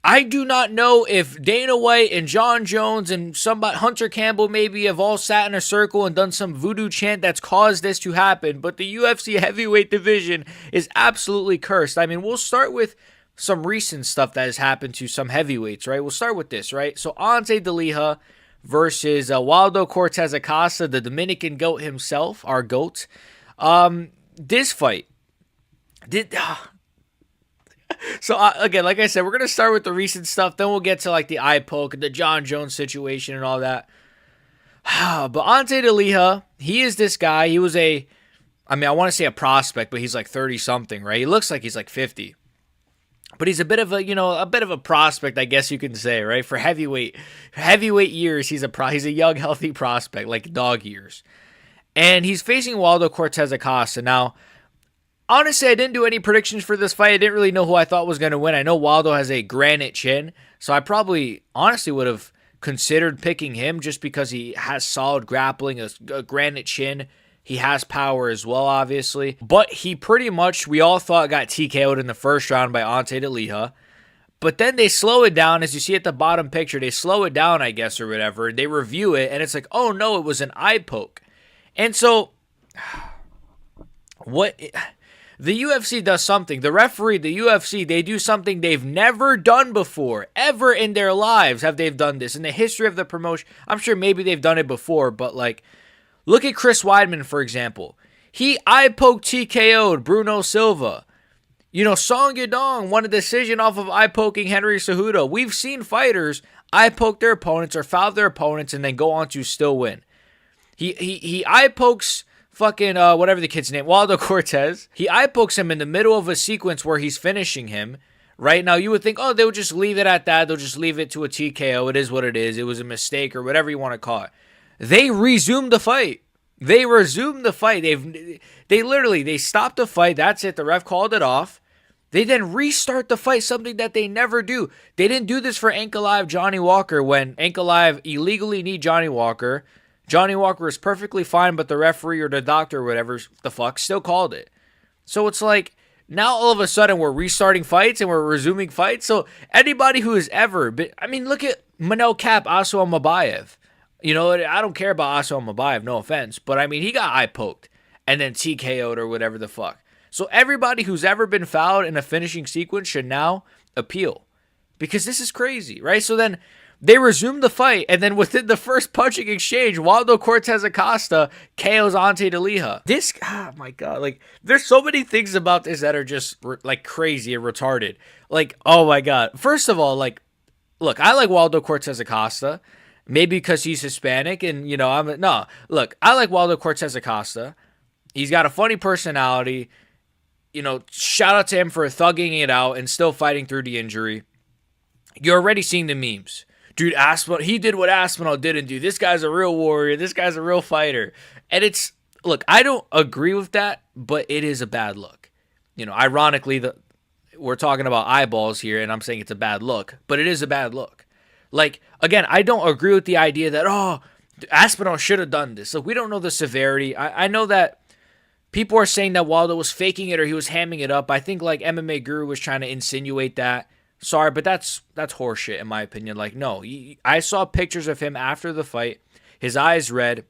I do not know if Dana White and John Jones and somebody, Hunter Campbell maybe, have all sat in a circle and done some voodoo chant that's caused this to happen, but the UFC heavyweight division is absolutely cursed. I mean, we'll start with some recent stuff that has happened to some heavyweights, right? We'll start with this, right? So Ante DeLiha versus Waldo Cortes-Acosta, the Dominican goat himself, our goat. This fight did. So again, like I said, we're gonna start with the recent stuff. Then we'll get to like the eye poke and the John Jones situation and all that. But Ante DeLiha, he is this guy. He was I mean, I want to say a prospect, but he's like 30 something, right? He looks like he's like 50. But he's a bit of a bit of a prospect, I guess you can say, right? For heavyweight years, he's a young, healthy prospect, like dog years. And he's facing Waldo Cortez Acosta. Now, honestly, I didn't do any predictions for this fight. I didn't really know who I thought was going to win. I know Waldo has a granite chin, so I probably honestly would have considered picking him just because he has solid grappling, a granite chin. He has power as well, obviously. But he pretty much, we all thought, got TKO'd in the first round by Ante DeLiha. But then they slow it down, as you see at the bottom picture. They slow it down, I guess, or whatever. They review it, and it's like, oh no, it was an eye poke. And so, what... The UFC does something. The referee, the UFC, they do something they've never done before. Ever in their lives have they done this. In the history of the promotion, I'm sure maybe they've done it before, but like, look at Chris Weidman, for example. He eye-poked TKO'd Bruno Silva. You know, Song Yadong won a decision off of eye-poking Henry Cejudo. We've seen fighters eye-poke their opponents or foul their opponents and then go on to still win. He eye-pokes fucking whatever the kid's name, Waldo Cortez. He eye pokes him in the middle of a sequence where he's finishing him. Right now, you would think, oh, they would just leave it at that. They'll just leave it to a TKO. It is what it is. It was a mistake or whatever you want to call it. They resumed the fight. They resumed the fight. They stopped the fight. That's it. The ref called it off. They then restart the fight, something that they never do. They didn't do this for Ankalaev Johnny Walker when Ankalaev illegally kneed Johnny Walker. Johnny Walker is perfectly fine, but the referee or the doctor or whatever the fuck still called it. So it's like, now all of a sudden we're restarting fights and we're resuming fights. So anybody who has ever been, I mean, look at Manel Cap, Aso Mabayev. You know, I don't care about Aso Mabayev, no offense, but I mean, he got eye poked and then TKO'd or whatever the fuck. So everybody who's ever been fouled in a finishing sequence should now appeal because this is crazy, right? So then they resumed the fight, and then within the first punching exchange, Waldo Cortes-Acosta KOs Ante DeLiha. This, oh my God, like, there's so many things about this that are just, like, crazy and retarded. Like, oh my God. First of all, like, look, I like Waldo Cortes-Acosta, maybe because he's Hispanic, and, you know, I like Waldo Cortes-Acosta. He's got a funny personality. You know, shout out to him for thugging it out and still fighting through the injury. You're already seeing the memes. Dude, Aspinall, he did what Aspinall didn't do. This guy's a real warrior. This guy's a real fighter. And it's, look, I don't agree with that, but it is a bad look. You know, ironically, we're talking about eyeballs here, and I'm saying it's a bad look, but it is a bad look. Like, again, I don't agree with the idea that, oh, Aspinall should have done this. Look, we don't know the severity. I know that people are saying that Waldo was faking it or he was hamming it up. I think, like, MMA Guru was trying to insinuate that. Sorry, but that's horseshit in my opinion. Like, no, I saw pictures of him after the fight. His eyes red.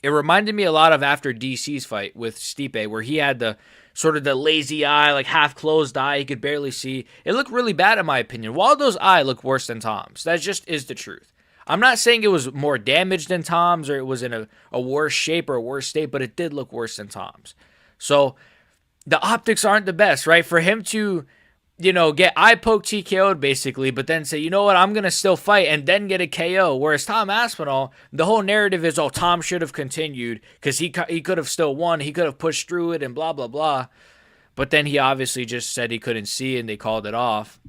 It reminded me a lot of after DC's fight with Stipe, where he had the sort of the lazy eye, like half closed eye. He could barely see. It looked really bad in my opinion. Waldo's eye looked worse than Tom's. That just is the truth. I'm not saying it was more damaged than Tom's or it was in a worse shape or a worse state, but it did look worse than Tom's. So the optics aren't the best, right? For him to, you know, get eye poke TKO'd basically, but then say, you know what, I'm going to still fight and then get a KO. Whereas Tom Aspinall, the whole narrative is, oh, Tom should have continued because he could have still won. He could have pushed through it and blah, blah, blah. But then he obviously just said he couldn't see and they called it off.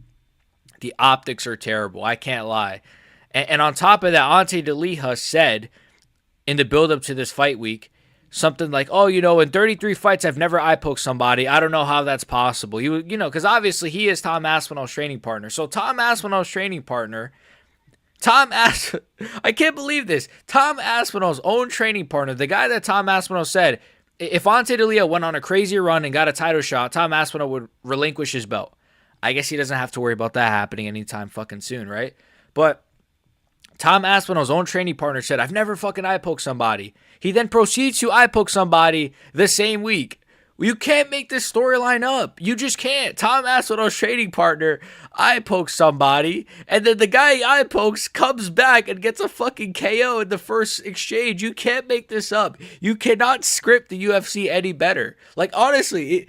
The optics are terrible. I can't lie. And on top of that, Ante DeLiha said in the build-up to this fight week, something like, oh, you know, in 33 fights, I've never eye-poked somebody. I don't know how that's possible. You know, because obviously he is Tom Aspinall's training partner. So Tom Aspinall's training partner, I can't believe this. Tom Aspinall's own training partner, the guy that Tom Aspinall said, if Ante DeLiha went on a crazy run and got a title shot, Tom Aspinall would relinquish his belt. I guess he doesn't have to worry about that happening anytime fucking soon, right? But Tom Aspinall's own training partner said, I've never fucking eye poked somebody. He then proceeds to eye poke somebody the same week. You can't make this storyline up. You just can't. Tom Aspinall's training partner eye pokes somebody, and then the guy he eye pokes comes back and gets a fucking KO in the first exchange. You can't make this up. You cannot script the UFC any better. Like, honestly,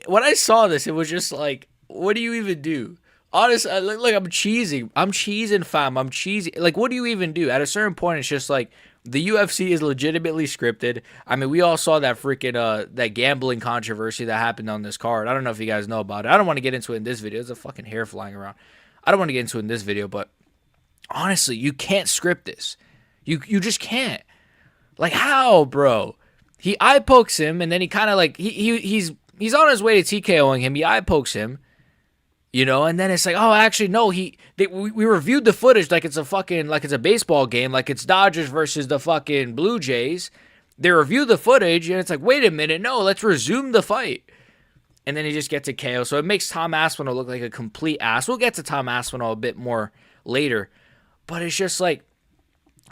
when I saw this, it was just like, what do you even do? Honestly, like I'm cheesing. I'm cheesing, fam. I'm cheesy. Like, what do you even do? At a certain point, it's just like, the UFC is legitimately scripted. I mean, we all saw that freaking that gambling controversy that happened on this card. I don't know if you guys know about it. I don't want to get into it in this video. There's a fucking hair flying around. I don't want to get into it in this video, but honestly, you can't script this. You just can't. Like, how, bro? He eye pokes him, and then he kind of like he's on his way to TKOing him. He eye pokes him. You know, and then it's like, oh, actually, no, we reviewed the footage like it's a baseball game, like it's Dodgers versus the fucking Blue Jays. They review the footage, and it's like, wait a minute, no, let's resume the fight. And then he just gets a KO. So it makes Tom Aspinall look like a complete ass. We'll get to Tom Aspinall a bit more later. But it's just like,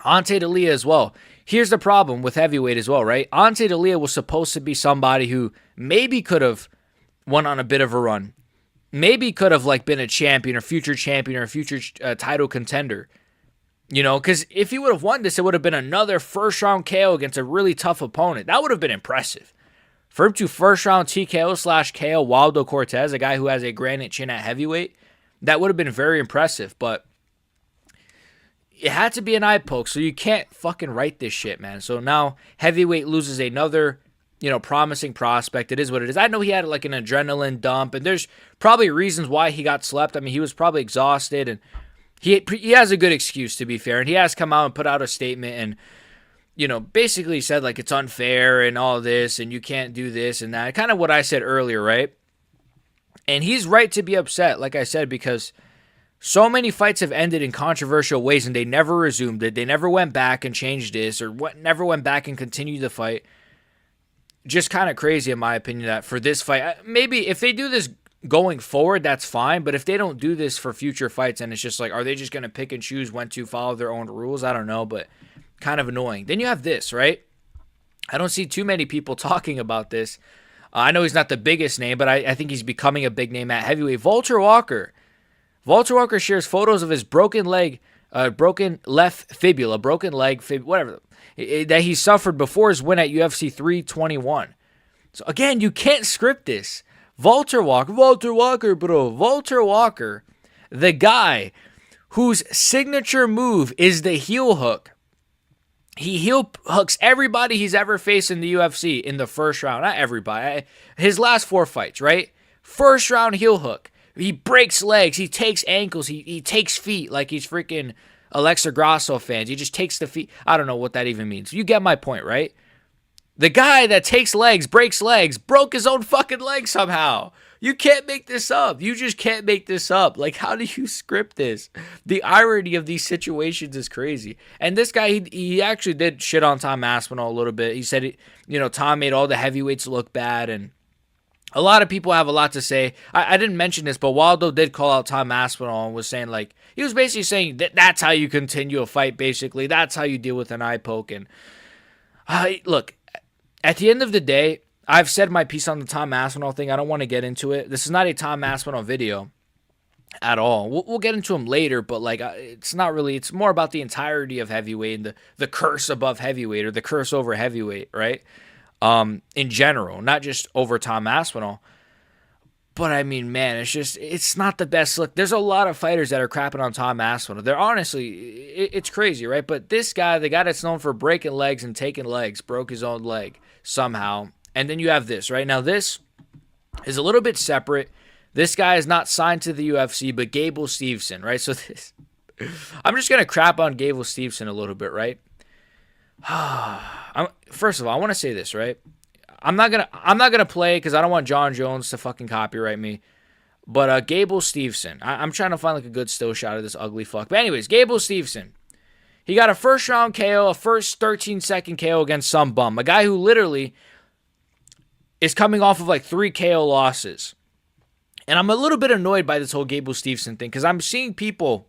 Ante D'Elia as well. Here's the problem with heavyweight as well, right? Ante D'Elia was supposed to be somebody who maybe could have went on a bit of a run. Maybe could have like been a champion or future title contender, you know, because if he would have won this, it would have been another first round KO against a really tough opponent. That would have been impressive. For him to first round TKO / KO Waldo Cortes, a guy who has a granite chin at heavyweight, that would have been very impressive. But it had to be an eye poke, so you can't fucking write this shit, man. So now heavyweight loses another, you know, promising prospect. It is what it is. I know he had like an adrenaline dump, and there's probably reasons why he got slept. I mean, he was probably exhausted, and he has a good excuse, to be fair. And he has come out and put out a statement and, you know, basically said like it's unfair and all this, and you can't do this and that. Kind of what I said earlier, right? And he's right to be upset, like I said, because so many fights have ended in controversial ways, and they never resumed it. They never went back and changed this, or never went back and continued the fight. Just kind of crazy, in my opinion, that for this fight, maybe if they do this going forward, that's fine. But if they don't do this for future fights, and it's just like, are they just going to pick and choose when to follow their own rules? I don't know, but kind of annoying. Then you have this, right? I don't see too many people talking about this. I know he's not the biggest name, but I think he's becoming a big name at heavyweight. Walter Walker. Walter Walker shares photos of his broken left fibula, whatever, that he suffered before his win at UFC 321. So again, you can't script this. Walter Walker, bro. Walter Walker, the guy whose signature move is the heel hook. He heel hooks everybody he's ever faced in the UFC in the first round. Not everybody. His last 4 fights, right? First round heel hook. He breaks legs. He takes ankles. He takes feet like he's freaking Alexa Grasso fans. He just takes the feet. I don't know what that even means. You get my point, right? The guy that takes legs, breaks legs, broke his own fucking leg somehow. You can't make this up. You just can't make this up. Like, how do you script this? The irony of these situations is crazy. And this guy, he actually did shit on Tom Aspinall a little bit. He said, Tom made all the heavyweights look bad, and a lot of people have a lot to say. I didn't mention this, but Waldo did call out Tom Aspinall and was saying, like, he was basically saying that's how you continue a fight, basically. That's how you deal with an eye poke. And look, at the end of the day, I've said my piece on the Tom Aspinall thing. I don't want to get into it. This is not a Tom Aspinall video at all. We'll get into him later, but like it's not really. It's more about the entirety of heavyweight and the curse above heavyweight or the curse over heavyweight, right? In general, not just over Tom Aspinall. But I mean, man, it's not the best look. There's a lot of fighters that are crapping on Tom Aspinall. They're honestly, it's crazy, right? But this guy, the guy that's known for breaking legs and taking legs, broke his own leg somehow. And then you have this, right? Now, this is a little bit separate. This guy is not signed to the UFC, but Gable Stevenson, right? So this, I'm just going to crap on Gable Stevenson a little bit, right? First of all, I want to say this, right? I'm not gonna play because I don't want John Jones to fucking copyright me. But Gable Stevenson, I'm trying to find like a good still shot of this ugly fuck. But anyways, Gable Stevenson, he got a first round KO, a first 13-second KO against some bum, a guy who literally is coming off of like 3 KO losses. And I'm a little bit annoyed by this whole Gable Stevenson thing because I'm seeing people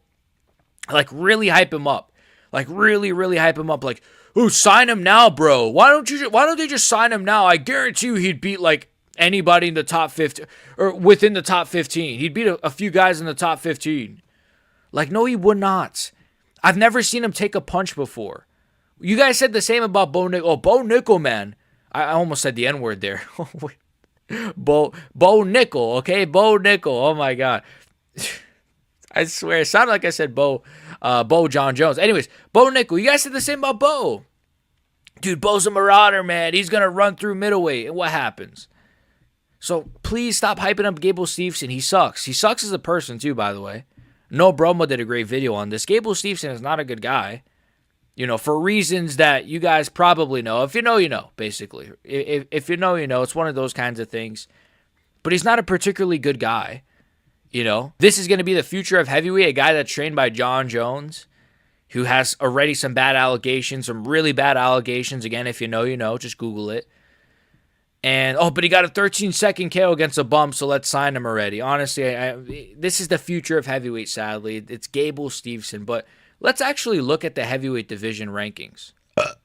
like really hype him up. Like really, really hype him up. Like, oh, sign him now, bro. Why don't they just sign him now? I guarantee you he'd beat like anybody in the top 50 or within the top 15. He'd beat a few guys in the top 15. Like, no, he would not. I've never seen him take a punch before. You guys said the same about Bo Nickel. Oh, Bo Nickel, man. I almost said the N-word there. Bo Nickel, okay? Bo Nickel. Oh, my God. I swear, it sounded like I said Bo John Jones. Anyways, Bo Nickel. You guys said the same about Bo. Dude, Bo's a marauder, man. He's going to run through middleweight. And what happens? So please stop hyping up Gable Stevenson. He sucks. He sucks as a person, too, by the way. No Bromo did a great video on this. Gable Stevenson is not a good guy. You know, for reasons that you guys probably know. If you know, you know, basically. If you know, you know. It's one of those kinds of things. But he's not a particularly good guy. You know, this is going to be the future of heavyweight, a guy that's trained by John Jones, who has already some bad allegations, some really bad allegations. Again, if you know, you know. Just Google it. And, oh, but he got a 13-second KO against a bum, so let's sign him already. Honestly, this is the future of heavyweight, sadly. It's Gable Stevenson. But let's actually look at the heavyweight division rankings.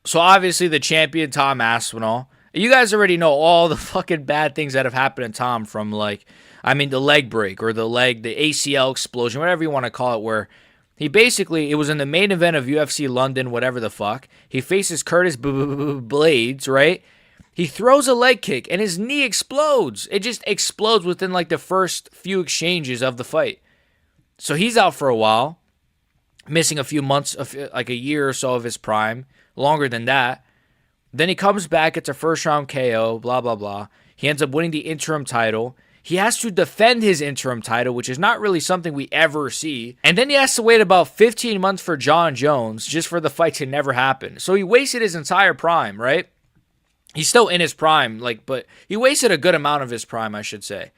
So, obviously, the champion, Tom Aspinall. You guys already know all the fucking bad things that have happened to Tom from, like, I mean, the leg break or the ACL explosion, whatever you want to call it, where he basically, it was in the main event of UFC London, whatever the fuck. He faces Curtis Blades, right? He throws a leg kick and his knee explodes. It just explodes within like the first few exchanges of the fight. So he's out for a while, missing a few months, like a year or so of his prime, longer than that. Then he comes back, gets a first round KO, blah, blah, blah. He ends up winning the interim title. He has to defend his interim title, which is not really something we ever see. And then he has to wait about 15 months for John Jones just for the fight to never happen. So he wasted his entire prime, right? He's still in his prime, but he wasted a good amount of his prime, I should say.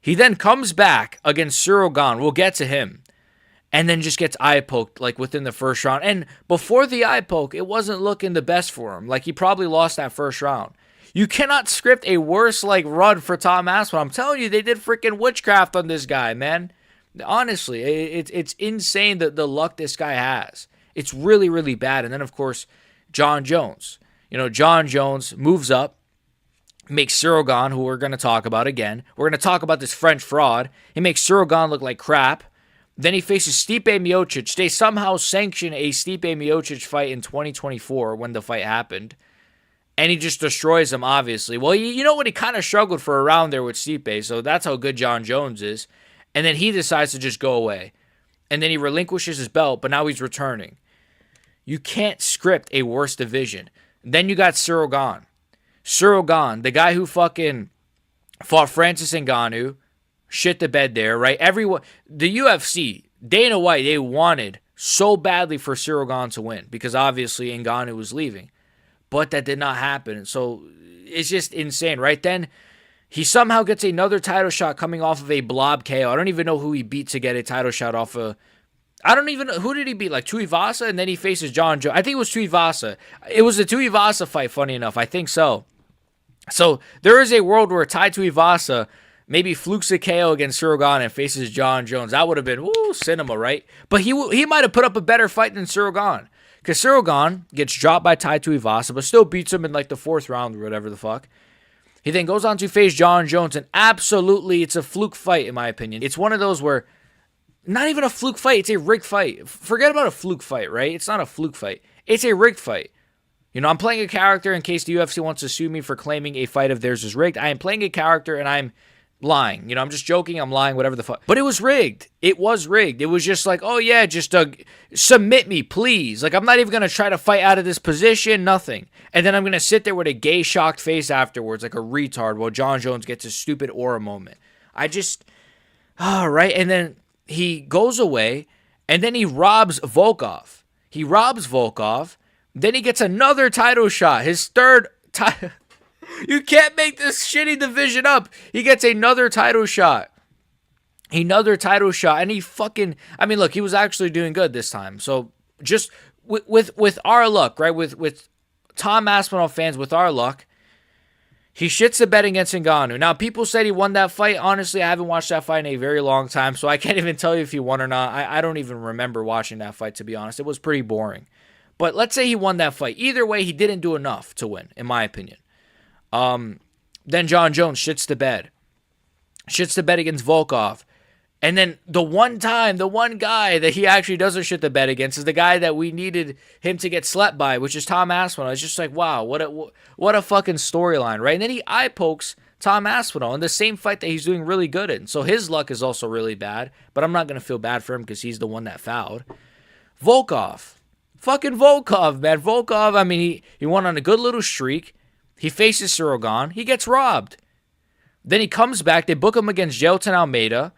He then comes back against Cyril Gane. We'll get to him. And then just gets eye poked, within the first round. And before the eye poke, it wasn't looking the best for him. He probably lost that first round. You cannot script a worse, run for Tom Aspinall. I'm telling you, they did freaking witchcraft on this guy, man. Honestly, it's insane the luck this guy has. It's really, really bad. And then, of course, John Jones. John Jones moves up, makes Cyril Gane, who we're going to talk about again. We're going to talk about this French fraud. He makes Cyril Gane look like crap. Then he faces Stipe Miocic. They somehow sanction a Stipe Miocic fight in 2024 when the fight happened. And he just destroys him, obviously. Well, you know what? He kind of struggled for a round there with Stipe, so that's how good John Jones is. And then he decides to just go away. And then he relinquishes his belt, but now he's returning. You can't script a worse division. Then you got Cyril Gane. Cyril Gane, the guy who fucking fought Francis Ngannou, shit the bed there, right? Everyone, the UFC, Dana White, they wanted so badly for Cyril Gane to win because obviously Ngannou was leaving. But that did not happen. So it's just insane, right? Then he somehow gets another title shot coming off of a blob KO. I don't even know who he beat to get a title shot off of. I don't even know. Who did he beat? Tuivasa? And then he faces John Jones. I think it was Tuivasa. It was a Tuivasa fight, funny enough. I think so. So there is a world where Tai Tuivasa maybe flukes a KO against Cyril Gane and faces John Jones. That would have been, cinema, right? But he might have put up a better fight than Cyril Gane. Because Cyril Gane gets dropped by Tai Tuivasa, but still beats him in the fourth round or whatever the fuck. He then goes on to face John Jones, and absolutely, it's a fluke fight, in my opinion. It's one of those where, not even a fluke fight, it's a rigged fight. Forget about a fluke fight, right? It's not a fluke fight. It's a rigged fight. I'm playing a character in case the UFC wants to sue me for claiming a fight of theirs is rigged. I am playing a character, and I'm lying. I'm just joking, I'm lying, whatever the fuck. But it was rigged. It was rigged. It was just just submit me, please. I'm not even going to try to fight out of this position, nothing. And then I'm going to sit there with a gay, shocked face afterwards like a retard while John Jones gets a stupid aura moment. Right? And then he goes away, and then he robs Volkov. Then he gets another title shot. His third title. You can't make this shitty division up. He gets another title shot. And he fucking... look, he was actually doing good this time. So, just with our luck, right? With Tom Aspinall fans, with our luck, He shits the bed against Ngannou. Now, people said he won that fight. Honestly, I haven't watched that fight in a very long time, so I can't even tell you if he won or not. I don't even remember watching that fight, to be honest. It was pretty boring. But let's say he won that fight. Either way, he didn't do enough to win, in my opinion. Then John Jones shits the bed. Shits the bed against Volkov. And then the one guy that he actually doesn't shit the bed against is the guy that we needed him to get slept by, which is Tom Aspinall. It's just like, wow, what a fucking storyline, right? And then he eye pokes Tom Aspinall in the same fight that he's doing really good in. So his luck is also really bad, but I'm not going to feel bad for him because he's the one that fouled. Volkov. Fucking Volkov, man. Volkov, I mean, he went on a good little streak. He faces Sorogan. He gets robbed. Then he comes back. They book him against Gelton Almeida.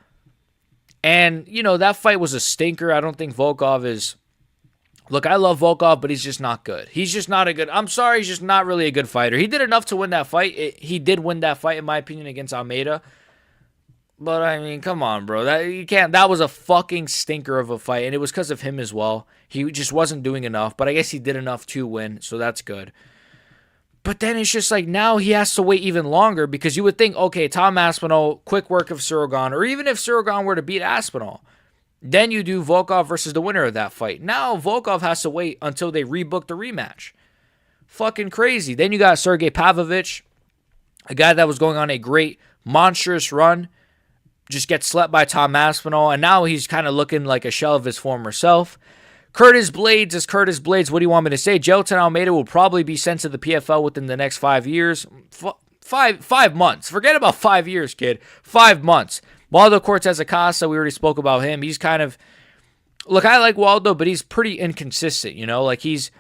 And, you know, that fight was a stinker. I don't think Volkov is... Look, I love Volkov, but he's just not good. He's just not a good... I'm sorry, he's just not really a good fighter. He did enough to win that fight. He did win that fight, in my opinion, against Almeida. But, I mean, come on, bro. That was a fucking stinker of a fight, and it was because of him as well. He just wasn't doing enough, but I guess he did enough to win, so that's good. But then it's just like now he has to wait even longer because you would think, okay, Tom Aspinall, quick work of Sorogan, or even if Sorogan were to beat Aspinall, then you do Volkov versus the winner of that fight. Now Volkov has to wait until they rebook the rematch. Fucking crazy. Then you got Sergey Pavlovich, a guy that was going on a great, monstrous run, just gets slept by Tom Aspinall, and now he's kind of looking like a shell of his former self. Curtis Blades is Curtis Blades. What do you want me to say? Gelton Almeida will probably be sent to the PFL within the next 5 years. 5 months. Forget about 5 years, kid. 5 months. Waldo Cortes-Acosta, we already spoke about him. He's kind of... Look, I like Waldo, but he's pretty inconsistent, you know? Like, he's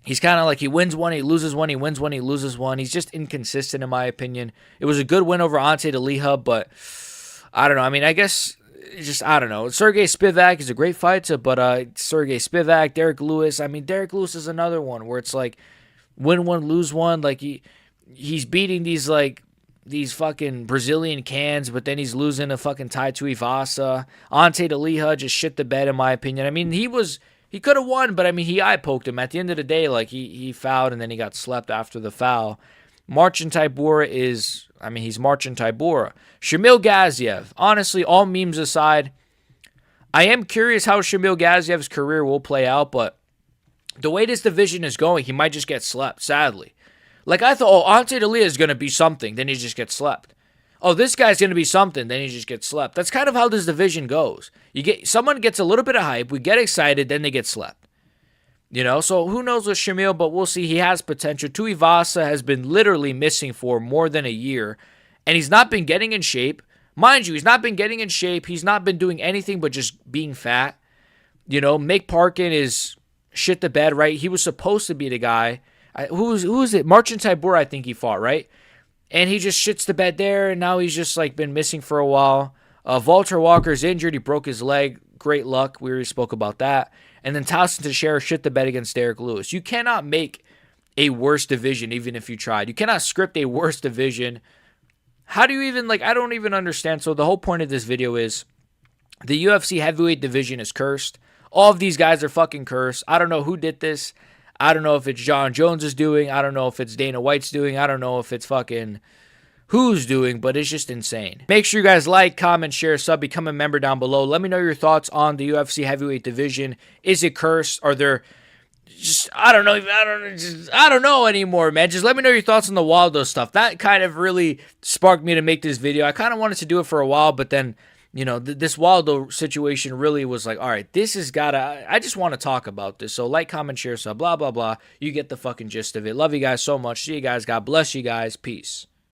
kind of like he wins one, he loses one, he wins one, he loses one. He's just inconsistent, in my opinion. It was a good win over Ante DeLiha, but I don't know. I mean, I guess... Just, I don't know. Sergey Spivak is a great fighter, but Sergey Spivak, Derek Lewis. I mean, Derek Lewis is another one where it's like win one, lose one. Like he's beating these fucking Brazilian cans, but then he's losing a fucking Tai Tuivasa. Ante DeLiha just shit the bed, in my opinion. I mean, he could have won, but I mean, he eye poked him. At the end of the day, like he fouled and then he got slept after the foul. Marcin Tybura he's Marcin Tybura. Shamil Gaziev. Honestly, all memes aside, I am curious how Shamil Gaziev's career will play out, but the way this division is going, he might just get slept, sadly. Like, I thought, Ante DeLiha is going to be something, then he just gets slept. Oh, this guy's going to be something, then he just gets slept. That's kind of how this division goes. Someone gets a little bit of hype, we get excited, then they get slept. You know, so who knows with Shamil, but we'll see. He has potential. Tuivasa has been literally missing for more than a year, and he's not been getting in shape. Mind you, he's not been getting in shape. He's not been doing anything but just being fat. You know, Mick Parkin is shit the bed, right? He was supposed to be the guy. Who is it? Marcin Tybura, I think he fought, right? And he just shits the bed there, and now he's just like been missing for a while. Walter Walker's injured. He broke his leg. Great luck. We already spoke about that. And then Tyson Teixeira shit the bed against Derek Lewis. You cannot make a worse division even if you tried. You cannot script a worse division. How do you even, I don't even understand. So the whole point of this video is the UFC heavyweight division is cursed. All of these guys are fucking cursed. I don't know who did this. I don't know if it's John Jones is doing. I don't know if it's Dana White's doing. I don't know if it's fucking who's doing, but it's just insane. Make sure you guys like, comment, share, sub, become a member down below. Let me know your thoughts on the UFC heavyweight division. Is it cursed? Are there just, I don't know anymore, man. Just let me know your thoughts on the Waldo stuff. That kind of really sparked me to make this video. I kind of wanted to do it for a while, but then, you know, this Waldo situation really was like, all right, this has gotta, I just want to talk about this. So like, comment, share, sub, blah, blah, blah. You get the fucking gist of it. Love you guys so much. See you guys. God bless you guys. Peace.